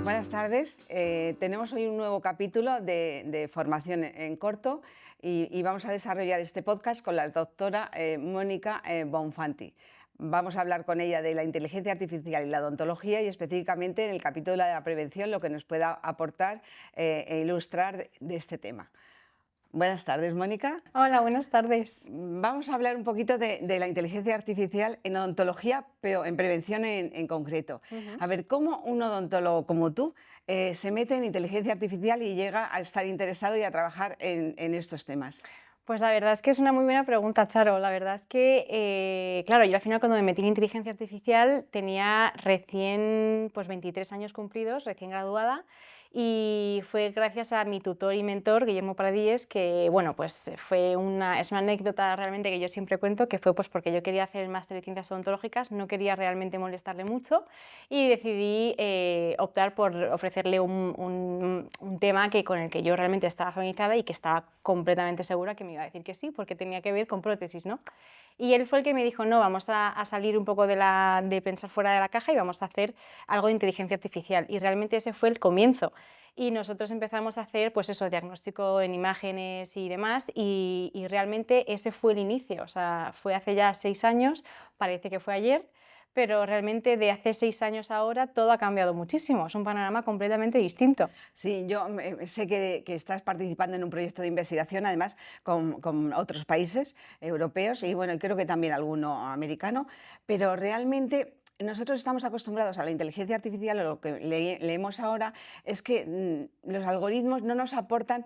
Buenas tardes. Tenemos hoy un nuevo capítulo de formación en corto y vamos a desarrollar este podcast con la doctora Mónica Bonfanti. Vamos a hablar con ella de la inteligencia artificial y la odontología y específicamente en el capítulo de la prevención lo que nos pueda aportar e ilustrar de este tema. Buenas tardes, Mónica. Hola, buenas tardes. Vamos a hablar un poquito de la inteligencia artificial en odontología, pero en prevención en concreto. Ujú. A ver, ¿cómo un odontólogo como tú se mete en inteligencia artificial y llega a estar interesado y a trabajar en estos temas? Pues la verdad es que es una muy buena pregunta, Charo. La verdad es que, claro, yo al final cuando me metí en inteligencia artificial tenía recién, pues 23 años cumplidos, recién graduada, y fue gracias a mi tutor y mentor, Guillermo Pradíes, que, bueno, pues es una anécdota realmente que yo siempre cuento, que fue pues porque yo quería hacer el máster de ciencias odontológicas, no quería realmente molestarle mucho y decidí optar por ofrecerle un tema con el que yo realmente estaba familiarizada y que estaba completamente segura que me iba a decir que sí, porque tenía que ver con prótesis, ¿no? Y él fue el que me dijo, no, vamos a salir un poco de pensar fuera de la caja y vamos a hacer algo de inteligencia artificial. Y realmente ese fue el comienzo. Y nosotros empezamos a hacer, pues eso, diagnóstico en imágenes y demás, y realmente ese fue el inicio. O sea, fue hace ya 6 años, parece que fue ayer, pero realmente de hace 6 años a ahora todo ha cambiado muchísimo. Es un panorama completamente distinto. Sí, yo sé que estás participando en un proyecto de investigación, además con otros países europeos y bueno, creo que también alguno americano, pero realmente nosotros estamos acostumbrados a la inteligencia artificial, o lo que leemos ahora es que los algoritmos no nos aportan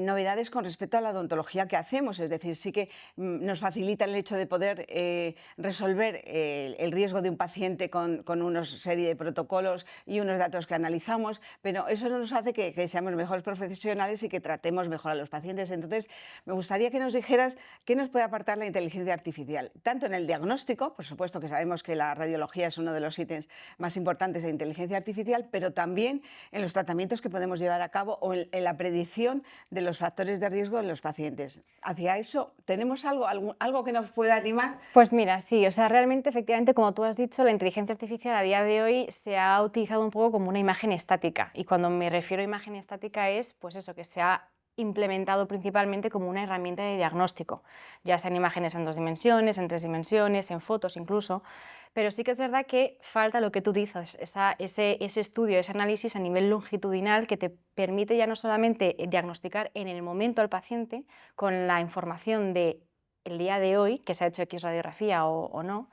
novedades con respecto a la odontología que hacemos, es decir, sí que nos facilita el hecho de poder resolver el riesgo de un paciente con una serie de protocolos y unos datos que analizamos, pero eso no nos hace que seamos mejores profesionales y que tratemos mejor a los pacientes. Entonces, me gustaría que nos dijeras qué nos puede aportar la inteligencia artificial, tanto en el diagnóstico, por supuesto que sabemos que la radiología es uno de los ítems más importantes de inteligencia artificial, pero también en los tratamientos que podemos llevar a cabo o en la predicción de los factores de riesgo en los pacientes. Hacia eso, ¿tenemos algo que nos pueda animar? Pues mira, sí, o sea, realmente, efectivamente, como tú has dicho, la inteligencia artificial a día de hoy se ha utilizado un poco como una imagen estática. Y cuando me refiero a imagen estática es, pues eso, que se ha implementado principalmente como una herramienta de diagnóstico, ya sean imágenes en 2 dimensiones, en 3 dimensiones, en fotos incluso. Pero sí que es verdad que falta lo que tú dices, ese estudio, ese análisis a nivel longitudinal que te permite ya no solamente diagnosticar en el momento al paciente con la información de el día de hoy, que se ha hecho X radiografía o no,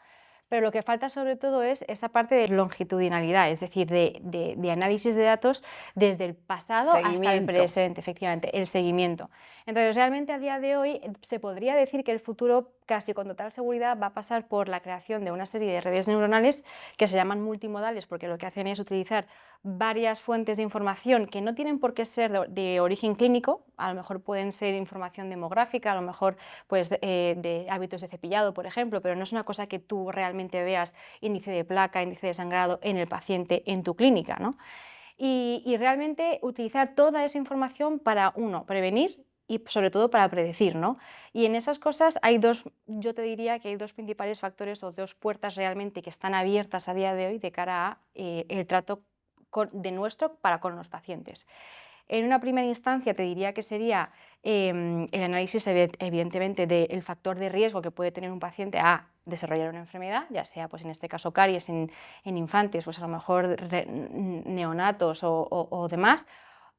pero lo que falta sobre todo es esa parte de longitudinalidad, es decir, de análisis de datos desde el pasado hasta el Seguimiento. presente, efectivamente, el seguimiento. Entonces, realmente a día de hoy se podría decir que el futuro casi con total seguridad va a pasar por la creación de una serie de redes neuronales que se llaman multimodales, porque lo que hacen es utilizar varias fuentes de información que no tienen por qué ser de origen clínico, a lo mejor pueden ser información demográfica, a lo mejor pues, de hábitos de cepillado, por ejemplo, pero no es una cosa que tú realmente veas índice de placa, índice de sangrado en el paciente en tu clínica, ¿no? Y realmente utilizar toda esa información para, uno, prevenir y sobre todo para predecir, ¿no? Y en esas cosas hay dos, yo te diría que hay dos principales factores o dos puertas realmente que están abiertas a día de hoy de cara a el trato de nuestro para con los pacientes. En una primera instancia te diría que sería el análisis evidentemente del factor de riesgo que puede tener un paciente a desarrollar una enfermedad, ya sea pues en este caso caries en infantes, pues a lo mejor neonatos o demás.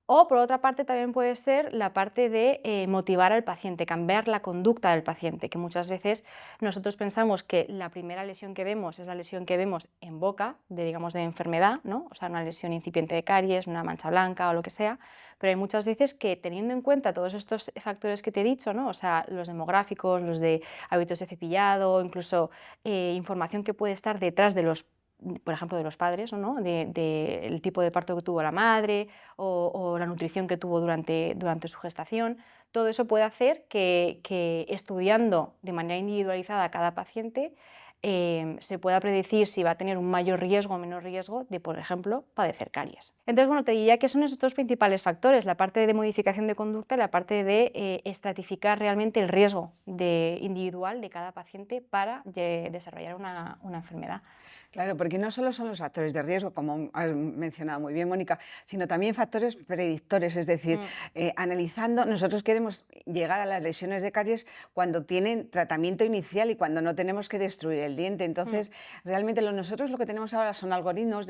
O por otra parte también puede ser la parte de motivar al paciente, cambiar la conducta del paciente, que muchas veces nosotros pensamos que la primera lesión que vemos es la lesión que vemos en boca, digamos de enfermedad, ¿no? O sea, una lesión incipiente de caries, una mancha blanca o lo que sea, pero hay muchas veces que teniendo en cuenta todos estos factores que te he dicho, ¿no? O sea, los demográficos, los de hábitos de cepillado, incluso información que puede estar detrás de los, por ejemplo, de los padres, ¿no? El tipo de parto que tuvo la madre o la nutrición que tuvo durante su gestación. Todo eso puede hacer que estudiando de manera individualizada a cada paciente, se pueda predecir si va a tener un mayor riesgo o menor riesgo de, por ejemplo, padecer caries. Entonces, bueno, te diría que son esos dos principales factores, la parte de modificación de conducta y la parte de estratificar realmente el riesgo individual de cada paciente para desarrollar una enfermedad. Claro, porque no solo son los factores de riesgo, como has mencionado muy bien, Mónica, sino también factores predictores, es decir, Mm, analizando, nosotros queremos llegar a las lesiones de caries cuando tienen tratamiento inicial y cuando no tenemos que destruir el diente. mm, Entonces, realmente nosotros lo que tenemos ahora son algoritmos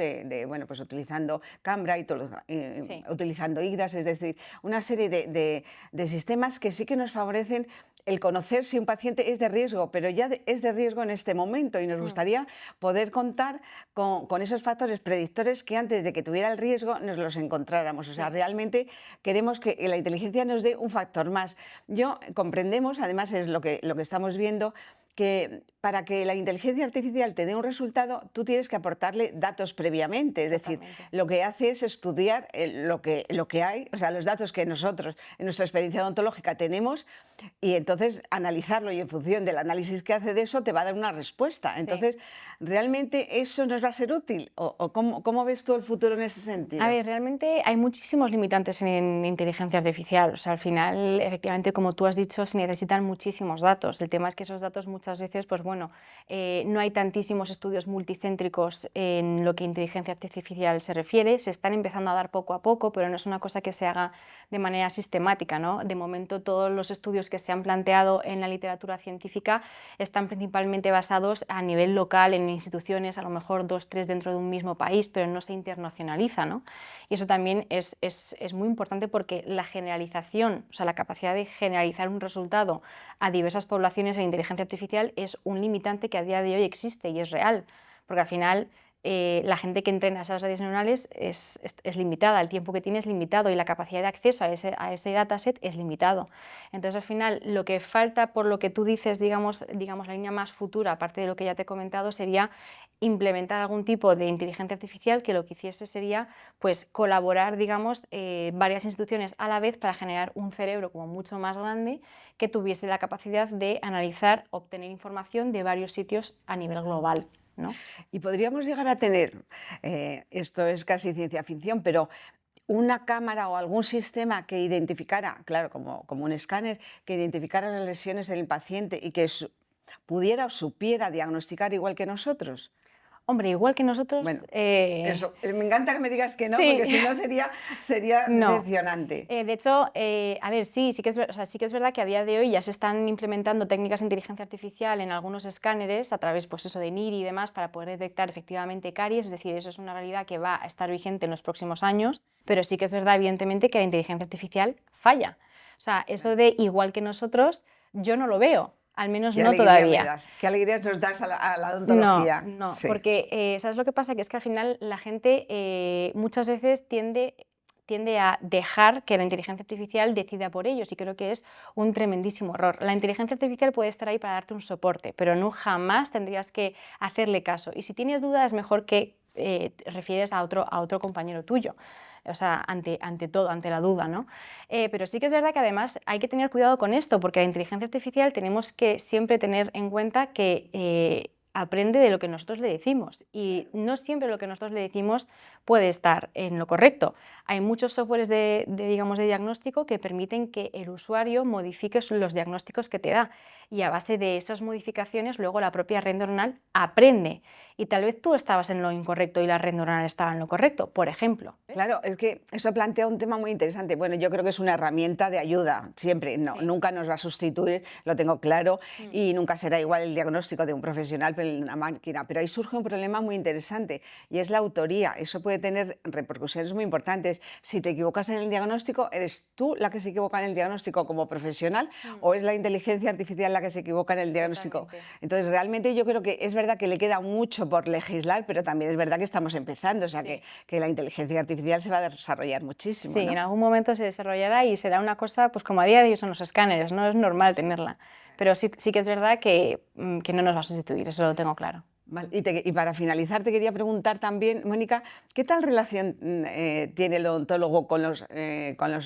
bueno, pues utilizando Cambra y sí, utilizando IGDAS, es decir, una serie de sistemas que sí que nos favorecen el conocer si un paciente es de riesgo, pero ya es de riesgo en este momento y nos mm, gustaría poder contar con esos factores predictores que antes de que tuviera el riesgo nos los encontráramos. O sea, sí. realmente queremos que la inteligencia nos dé un factor más. Comprendemos, además es lo que estamos viendo, que para que la inteligencia artificial te dé un resultado, tú tienes que aportarle datos previamente. Es decir, Totalmente. lo que hace es estudiar lo que hay, o sea, los datos que nosotros en nuestra experiencia odontológica tenemos y entonces analizarlo y en función del análisis que hace de eso te va a dar una respuesta. Sí. Entonces, ¿realmente eso nos va a ser útil? ¿O cómo ves tú el futuro en ese A sentido? ver, realmente hay muchísimos limitantes en inteligencia artificial. O sea, al final, efectivamente, como tú has dicho, se necesitan muchísimos datos. El tema es que esos datos muchas veces, pues bueno, no hay tantísimos estudios multicéntricos en lo que inteligencia artificial se refiere. Se están empezando a dar poco a poco, pero no es una cosa que se haga de manera sistemática, ¿no? De momento, todos los estudios que se han planteado en la literatura científica están principalmente basados a nivel local, en instituciones, a lo mejor 2, 3 dentro de un mismo país, pero no se internacionaliza, ¿no? Y eso también es muy importante porque la generalización, o sea, la capacidad de generalizar un resultado a diversas poblaciones en inteligencia artificial es un limitante que a día de hoy existe y es real, porque al final la gente que entrena esas redes neuronales es limitada, el tiempo que tiene es limitado y la capacidad de acceso a ese dataset es limitado. Entonces, al final, lo que falta, por lo que tú dices, digamos la línea más futura, aparte de lo que ya te he comentado, sería implementar algún tipo de inteligencia artificial que lo que hiciese sería pues, colaborar, digamos, varias instituciones a la vez para generar un cerebro como mucho más grande que tuviese la capacidad de analizar, obtener información de varios sitios a nivel global, ¿no? Y podríamos llegar a tener, esto es casi ciencia ficción, pero una cámara o algún sistema que identificara, claro, como un escáner, que identificara las lesiones en el paciente y que pudiera o supiera diagnosticar igual que nosotros. Hombre, igual que nosotros, Bueno, eso, me encanta que me digas que no, sí, porque si no sería no. decepcionante. De hecho, a ver, sí que o sea, sí que es verdad que a día de hoy ya se están implementando técnicas de inteligencia artificial en algunos escáneres a través, pues eso, de NIRI y demás para poder detectar efectivamente caries, es decir, eso es una realidad que va a estar vigente en los próximos años, pero sí que es verdad, evidentemente, que la inteligencia artificial falla. O sea, eso Claro. de igual que nosotros, yo no lo veo, al menos Qué no alegría me todavía. das, qué alegría nos das a la No, odontología. no, Sí. porque ¿sabes lo que pasa? Que es que al final la gente muchas veces tiende a dejar que la inteligencia artificial decida por ellos y creo que es un tremendísimo error. La inteligencia artificial puede estar ahí para darte un soporte, pero no jamás tendrías que hacerle caso. Y si tienes dudas es mejor que te refieres a otro compañero tuyo. O sea, ante todo, ante la duda, ¿no? Pero sí que es verdad que además hay que tener cuidado con esto, porque la inteligencia artificial tenemos que siempre tener en cuenta que aprende de lo que nosotros le decimos y no siempre lo que nosotros le decimos puede estar en lo correcto. Hay muchos softwares digamos, de diagnóstico que permiten que el usuario modifique los diagnósticos que te da y a base de esas modificaciones luego la propia red neuronal aprende y tal vez tú estabas en lo incorrecto y la red neuronal estaba en lo correcto, por ejemplo. Claro, es que eso plantea un tema muy interesante. Bueno, yo creo que es una herramienta de ayuda, siempre, no, Sí. nunca nos va a sustituir, lo tengo claro, Mm, y nunca será igual el diagnóstico de un profesional que una máquina. Pero ahí surge un problema muy interesante y es la autoría. Eso puede tener repercusiones muy importantes. Si te equivocas en el diagnóstico, ¿eres tú la que se equivoca en el diagnóstico como profesional mm, o es la inteligencia artificial la que se equivoca en el diagnóstico? totalmente. Entonces, realmente yo creo que es verdad que le queda mucho por legislar, pero también es verdad que estamos empezando, o sea Sí. que la inteligencia artificial se va a desarrollar Sí, muchísimo, en ¿no? algún momento se desarrollará y será una cosa, pues como a día de hoy son los escáneres, no es normal tenerla. Pero sí que es verdad que no nos va a sustituir, eso lo tengo claro. Vale, y para finalizar, te quería preguntar también, Mónica, ¿qué tal relación tiene el odontólogo con los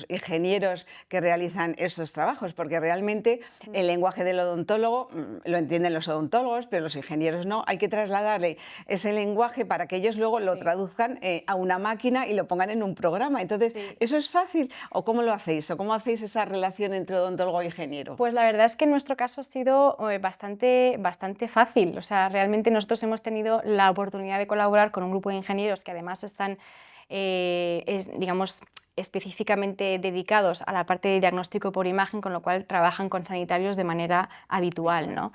ingenieros que realizan esos trabajos? Porque realmente Mm. el lenguaje del odontólogo lo entienden los odontólogos, pero los ingenieros no. Hay que trasladarle ese lenguaje para que ellos luego lo Sí, traduzcan a una máquina y lo pongan en un programa. Entonces, sí. ¿eso es fácil? ¿O cómo lo hacéis? ¿O cómo hacéis esa relación entre odontólogo e ingeniero? Pues la verdad es que en nuestro caso ha sido bastante fácil. O sea, realmente nosotros hemos tenido la oportunidad de colaborar con un grupo de ingenieros que además están, digamos, específicamente dedicados a la parte de diagnóstico por imagen, con lo cual trabajan con sanitarios de manera habitual, Habitual. ¿no?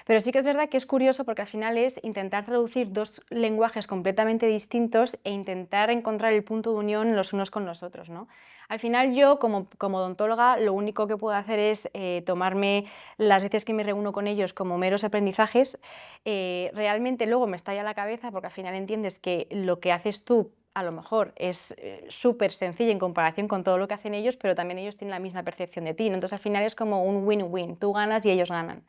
Pero sí que es verdad que es curioso porque al final es intentar traducir dos lenguajes completamente distintos e intentar encontrar el punto de unión los unos con los otros, ¿no? Al final yo, como odontóloga, lo único que puedo hacer es tomarme las veces que me reúno con ellos como meros aprendizajes. Realmente luego me estalla la cabeza porque al final entiendes que lo que haces tú a lo mejor es súper sencillo en comparación con todo lo que hacen ellos, pero también ellos tienen la misma percepción de ti, ¿no? Entonces al final es como un win-win, tú ganas y ellos ganan.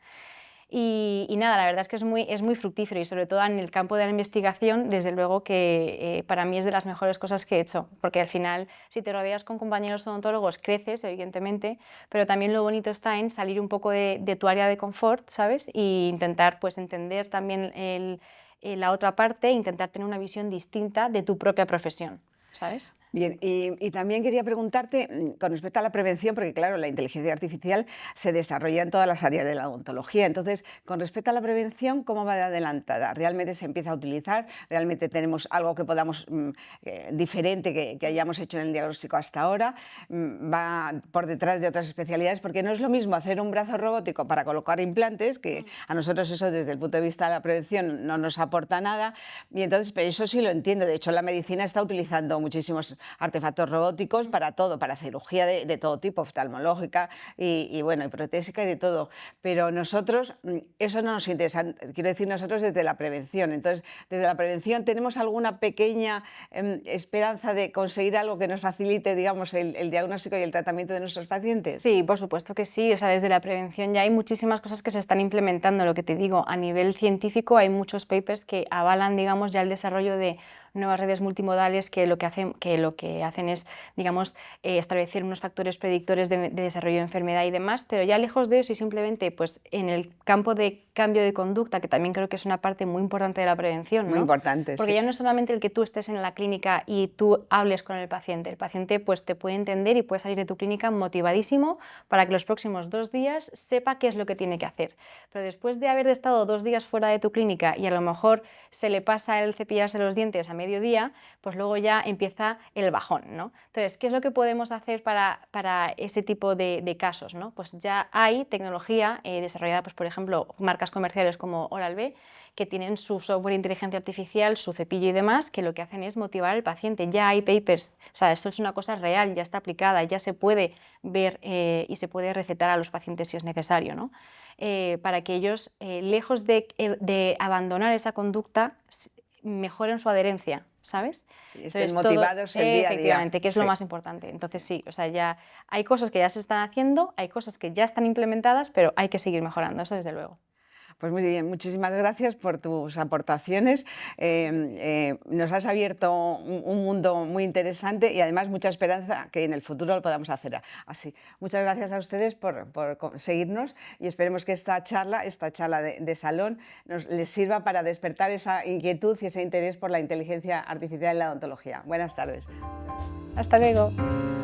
Y nada, la verdad es que es muy fructífero y sobre todo en el campo de la investigación, desde luego que para mí es de las mejores cosas que he hecho, porque al final si te rodeas con compañeros odontólogos creces, evidentemente, pero también lo bonito está en salir un poco de tu área de confort, ¿sabes? Y intentar pues entender también la otra parte e intentar tener una visión distinta de tu propia profesión, ¿sabes? Bien, y también quería preguntarte con respecto a la prevención, porque claro, la inteligencia artificial se desarrolla en todas las áreas de la odontología. Entonces, con respecto a la prevención, ¿cómo va de adelantada? ¿Realmente se empieza a utilizar? ¿Realmente tenemos algo que podamos diferente que hayamos hecho en el diagnóstico hasta ahora? ¿Va por detrás de otras especialidades? Porque no es lo mismo hacer un brazo robótico para colocar implantes, que Mm. a nosotros eso desde el punto de vista de la prevención no nos aporta nada. Y entonces, pero eso sí lo entiendo. De hecho, la medicina está utilizando muchísimos artefactos robóticos Mm. para todo, para cirugía de todo tipo, oftalmológica bueno, y protésica y de todo. Pero nosotros, eso no nos interesa, quiero decir nosotros desde la prevención. Entonces, desde la prevención, ¿tenemos alguna pequeña esperanza de conseguir algo que nos facilite, digamos, el diagnóstico y el tratamiento de nuestros pacientes? Sí, por supuesto que sí. O sea, desde la prevención ya hay muchísimas cosas que se están implementando. Lo que te digo, a nivel científico hay muchos papers que avalan, digamos, ya el desarrollo de nuevas redes multimodales que lo que hacen es, digamos, establecer unos factores predictores de desarrollo de enfermedad y demás, pero ya lejos de eso y simplemente pues en el campo de cambio de conducta, que también creo que es una parte muy importante de la prevención, Muy ¿no? importante, Porque sí. ya no es solamente el que tú estés en la clínica y tú hables con el paciente pues te puede entender y puede salir de tu clínica motivadísimo para que los próximos 2 días sepa qué es lo que tiene que hacer. Pero después de haber estado 2 días fuera de tu clínica y a lo mejor se le pasa el cepillarse los dientes a mediodía, pues luego ya empieza el bajón, ¿no? Entonces, ¿qué es lo que podemos hacer para ese tipo de casos, ¿no? Pues ya hay tecnología desarrollada, pues, por ejemplo, marcas comerciales como Oral-B, que tienen su software de inteligencia artificial, su cepillo y demás, que lo que hacen es motivar al paciente. Ya hay papers, o sea, esto es una cosa real, ya está aplicada, ya se puede ver y se puede recetar a los pacientes si es necesario, ¿no? Para que ellos, lejos de abandonar esa conducta, mejoren su adherencia, ¿sabes? Sí, estén Entonces, todo, motivados el día a día. efectivamente, que es lo Sí. más importante. Entonces, sí, o sea, ya hay cosas que ya se están haciendo, hay cosas que ya están implementadas, pero hay que seguir mejorando, eso desde luego. Pues muy bien, muchísimas gracias por tus aportaciones. Nos has abierto un mundo muy interesante y además mucha esperanza que en el futuro lo podamos hacer así. Muchas gracias a ustedes por seguirnos y esperemos que esta charla de salón, les sirva para despertar esa inquietud y ese interés por la inteligencia artificial en la odontología. Buenas tardes. Muchas gracias. Hasta luego.